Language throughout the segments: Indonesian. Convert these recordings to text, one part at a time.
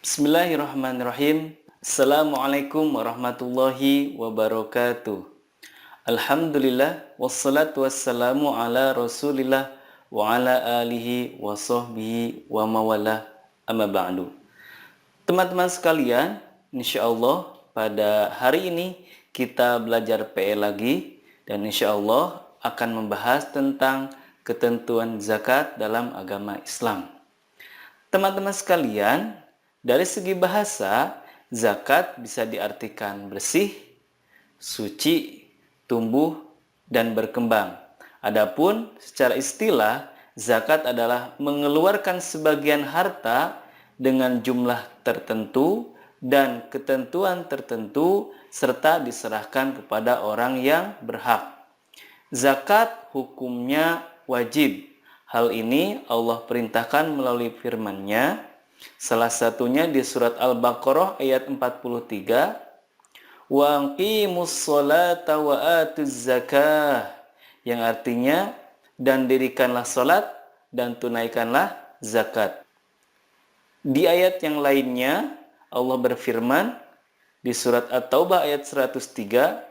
Bismillahirrahmanirrahim. Assalamualaikum warahmatullahi wabarakatuh. Alhamdulillah wassalatu wassalamu ala Rasulillah wa ala alihi wa sahbihi wa mawalah amma ba'du. Teman-teman sekalian, insyaallah pada hari ini kita belajar PL lagi dan insyaallah akan membahas tentang ketentuan zakat dalam agama Islam. Teman-teman sekalian, dari segi bahasa, zakat bisa diartikan bersih, suci, tumbuh, dan berkembang. Adapun secara istilah, zakat adalah mengeluarkan sebagian harta dengan jumlah tertentu dan ketentuan tertentu serta diserahkan kepada orang yang berhak. Zakat hukumnya wajib. Hal ini Allah perintahkan melalui firman-Nya. Salah satunya di surat Al-Baqarah ayat 43. Wa aqimus sholata wa atuz zakah, yang artinya dan dirikanlah salat dan tunaikanlah zakat. Di ayat yang lainnya Allah berfirman di surat At-Taubah ayat 103,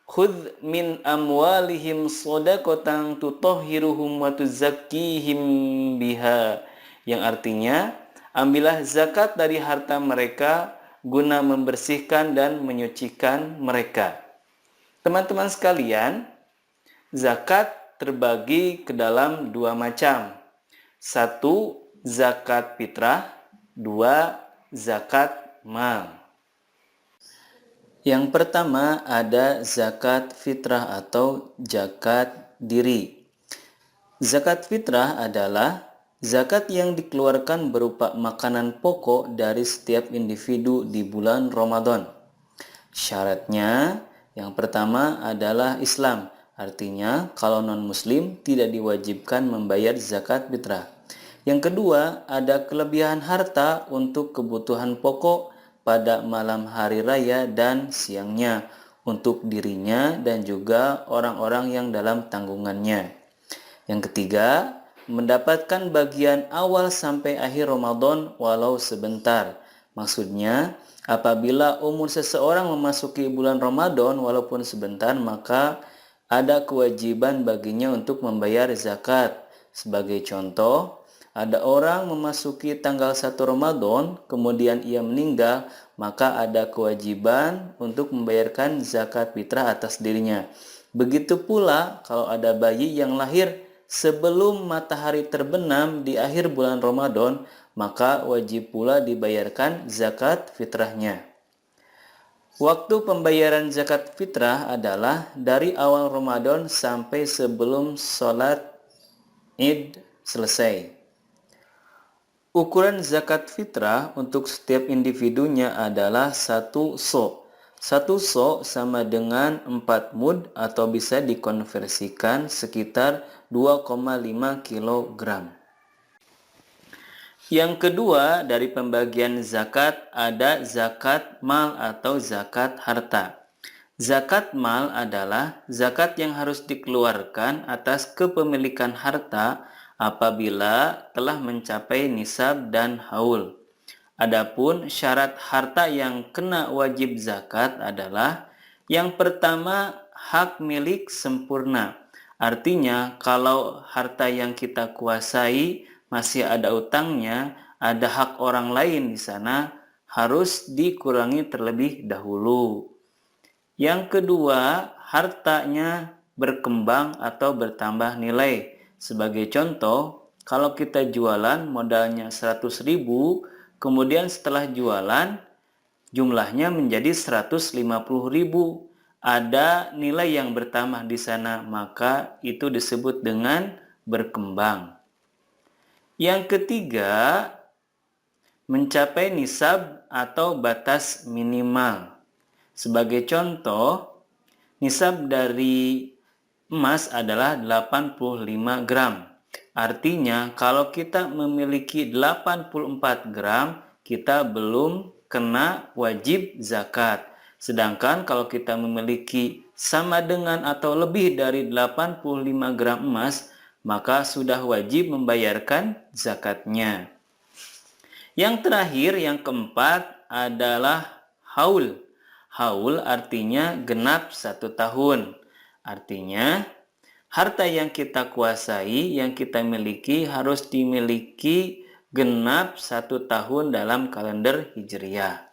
khudz min amwalihim shadaqatan tutahhiruhum wa tuzakkihim biha, yang artinya ambillah zakat dari harta mereka guna membersihkan dan menyucikan mereka. Teman-teman sekalian, zakat terbagi ke dalam dua macam. Satu, zakat fitrah. Dua, zakat mal. Yang pertama ada zakat fitrah atau zakat diri. Zakat fitrah adalah zakat yang dikeluarkan berupa makanan pokok dari setiap individu di bulan Ramadan. Syaratnya yang pertama adalah Islam. Artinya kalau non-muslim tidak diwajibkan membayar zakat fitrah. Yang kedua ada kelebihan harta untuk kebutuhan pokok pada malam hari raya dan siangnya untuk dirinya dan juga orang-orang yang dalam tanggungannya. Yang ketiga, mendapatkan bagian awal sampai akhir Ramadan walau sebentar. Maksudnya, apabila umur seseorang memasuki bulan Ramadan walaupun sebentar, maka ada kewajiban baginya untuk membayar zakat. Sebagai contoh, ada orang memasuki tanggal 1 Ramadan, kemudian ia meninggal, maka ada kewajiban untuk membayarkan zakat fitrah atas dirinya. Begitu pula kalau ada bayi yang lahir sebelum matahari terbenam di akhir bulan Ramadan, maka wajib pula dibayarkan zakat fitrahnya. Waktu pembayaran zakat fitrah adalah dari awal Ramadan sampai sebelum sholat Id selesai. Ukuran zakat fitrah untuk setiap individunya adalah 1 so'. 1 so' sama dengan 4 mud atau bisa dikonversikan sekitar 2,5 kg. Yang kedua dari pembagian zakat ada zakat mal atau zakat harta. Zakat mal adalah zakat yang harus dikeluarkan atas kepemilikan harta apabila telah mencapai nisab dan haul. Adapun syarat harta yang kena wajib zakat adalah yang pertama hak milik sempurna. Artinya kalau harta yang kita kuasai masih ada utangnya, ada hak orang lain di sana, harus dikurangi terlebih dahulu. Yang kedua, hartanya berkembang atau bertambah nilai. Sebagai contoh, kalau kita jualan modalnya 100.000, kemudian setelah jualan jumlahnya menjadi 150.000. Ada nilai yang bertambah di sana, maka itu disebut dengan berkembang. Yang ketiga, mencapai nisab atau batas minimal. Sebagai contoh, nisab dari emas adalah 85 gram. Artinya kalau kita memiliki 84 gram, kita belum kena wajib zakat. Sedangkan kalau kita memiliki sama dengan atau lebih dari 85 gram emas, maka sudah wajib membayarkan zakatnya. Yang terakhir, yang keempat adalah haul. Haul artinya genap 1 tahun. Artinya, harta yang kita kuasai, yang kita miliki harus dimiliki genap 1 tahun dalam kalender Hijriah.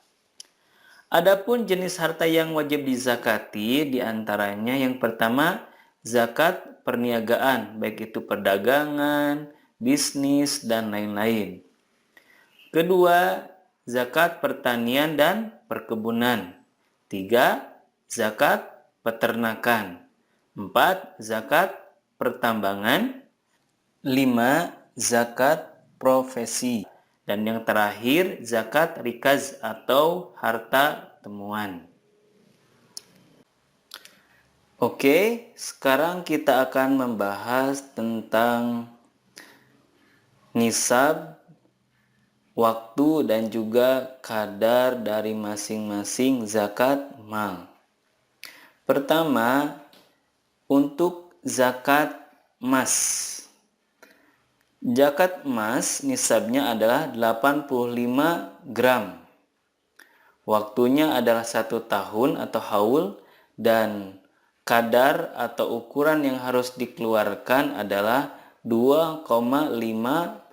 Adapun jenis harta yang wajib dizakati diantaranya yang pertama zakat perniagaan, baik itu perdagangan, bisnis, dan lain-lain. Kedua, zakat pertanian dan perkebunan. 3, zakat peternakan. 4, zakat pertambangan. 5, zakat profesi. Dan yang terakhir, zakat rikaz atau harta temuan. Oke, sekarang kita akan membahas tentang nisab, waktu, dan juga kadar dari masing-masing zakat mal. Pertama, untuk zakat emas. Zakat emas nisabnya adalah 85 gram. Waktunya adalah 1 tahun atau haul, dan kadar atau ukuran yang harus dikeluarkan adalah 2,5%.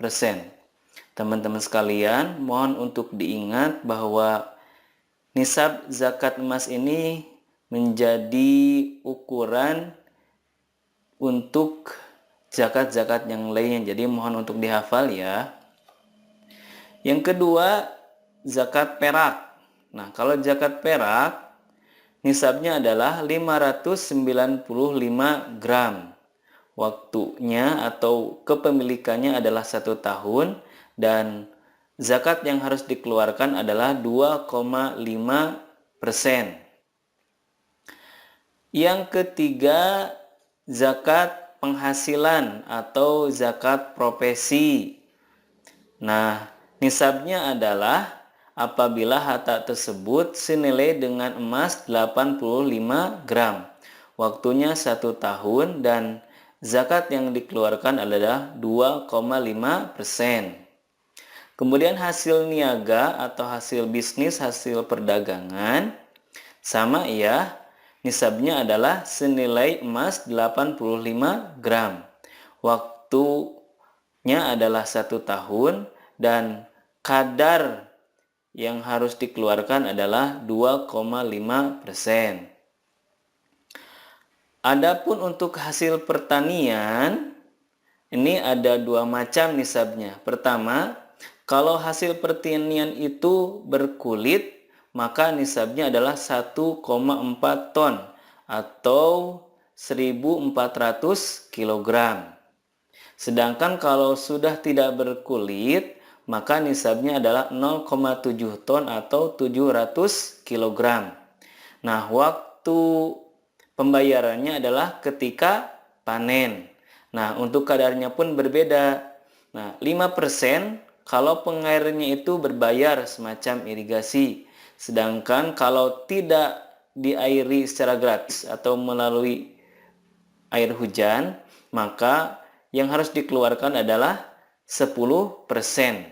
Teman-teman sekalian, mohon untuk diingat bahwa nisab zakat emas ini menjadi ukuran untuk zakat-zakat yang lainnya. Jadi mohon untuk dihafal ya. Yang kedua, zakat perak. Nah, kalau zakat perak nisabnya adalah 595 gram. Waktunya atau kepemilikannya adalah 1 tahun, dan zakat yang harus dikeluarkan adalah 2,5%. Yang ketiga, zakat penghasilan atau zakat profesi. Nah, nisabnya adalah apabila harta tersebut senilai dengan emas 85 gram. Waktunya 1 tahun, dan zakat yang dikeluarkan adalah 2,5%. Kemudian hasil niaga atau hasil bisnis, hasil perdagangan, sama ya, nisabnya adalah senilai emas 85 gram. Waktunya adalah 1 tahun, dan kadar yang harus dikeluarkan adalah 2,5%. Adapun untuk hasil pertanian, ini ada 2 macam nisabnya. Pertama, kalau hasil pertanian itu berkulit, maka nisabnya adalah 1,4 ton atau 1.400 kg. Sedangkan kalau sudah tidak berkulit, maka nisabnya adalah 0,7 ton atau 700 kg. Nah, waktu pembayarannya adalah ketika panen. Nah, untuk kadarnya pun berbeda. Nah, 5% kalau pengairnya itu berbayar semacam irigasi. Sedangkan kalau tidak diairi secara gratis atau melalui air hujan, maka yang harus dikeluarkan adalah 10%.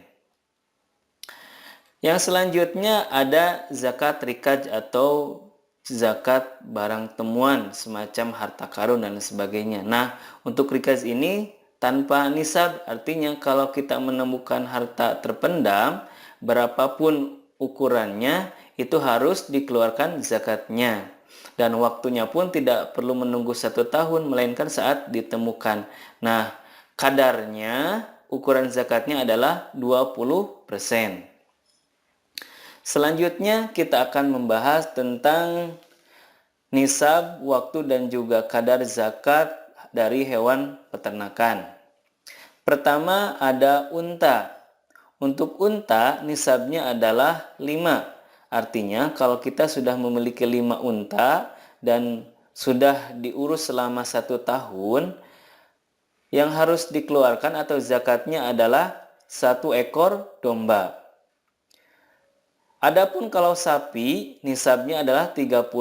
Yang selanjutnya ada zakat rikaj atau zakat barang temuan semacam harta karun dan sebagainya. Nah, untuk rikaz ini tanpa nisab, artinya kalau kita menemukan harta terpendam, berapapun ukurannya, itu harus dikeluarkan zakatnya. Dan waktunya pun tidak perlu menunggu 1 tahun, melainkan saat ditemukan. Nah, kadarnya, ukuran zakatnya adalah 20%. Selanjutnya kita akan membahas tentang nisab, waktu, dan juga kadar zakat dari hewan peternakan. Pertama ada unta. Untuk unta nisabnya adalah 5. Artinya kalau kita sudah memiliki 5 unta dan sudah diurus selama 1 tahun, yang harus dikeluarkan atau zakatnya adalah 1 ekor domba. Adapun kalau sapi, nisabnya adalah 30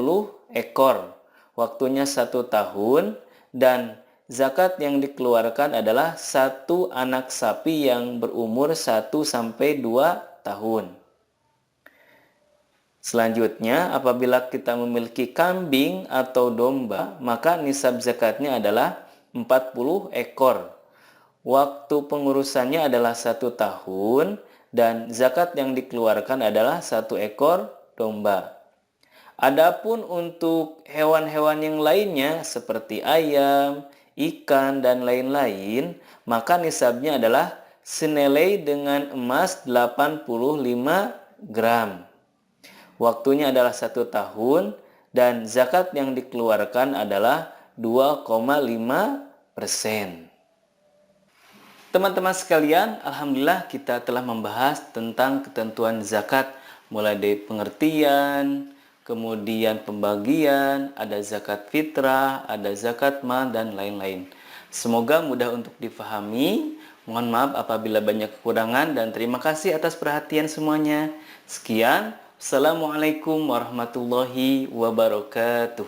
ekor. Waktunya 1 tahun, dan zakat yang dikeluarkan adalah satu anak sapi yang berumur 1 sampai 2 tahun. Selanjutnya, apabila kita memiliki kambing atau domba, maka nisab zakatnya adalah 40 ekor. Waktu pengurusannya adalah 1 tahun dan zakat yang dikeluarkan adalah 1 ekor domba. Adapun untuk hewan-hewan yang lainnya seperti ayam, ikan, dan lain-lain, maka nisabnya adalah senilai dengan emas 85 gram. Waktunya adalah 1 tahun dan zakat yang dikeluarkan adalah 2,5%. Teman-teman sekalian, alhamdulillah kita telah membahas tentang ketentuan zakat, mulai dari pengertian, kemudian pembagian, ada zakat fitrah, ada zakat mal, dan lain-lain. Semoga mudah untuk difahami. Mohon maaf apabila banyak kekurangan dan terima kasih atas perhatian semuanya. Sekian, Assalamualaikum warahmatullahi wabarakatuh.